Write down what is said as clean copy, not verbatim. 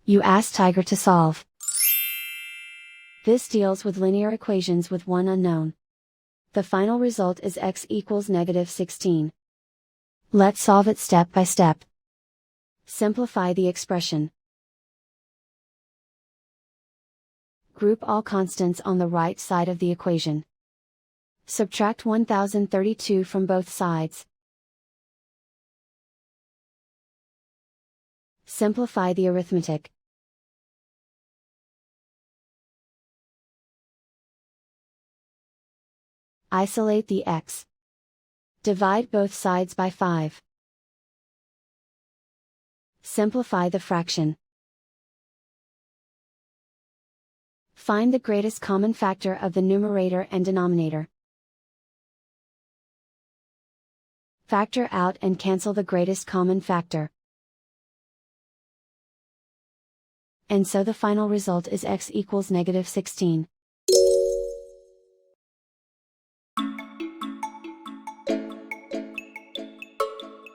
You ask Tiger to solve. This deals with linear equations with one unknown. The final result is x equals -16. Let's solve it step by step. Simplify the expression. Group all constants on the right side of the equation. Subtract 1032 from both sides. Simplify the arithmetic. Isolate the x. Divide both sides by 5. Simplify the fraction. Find the greatest common factor of the numerator and denominator. Factor out and cancel the greatest common factor. And so the final result is x equals -16.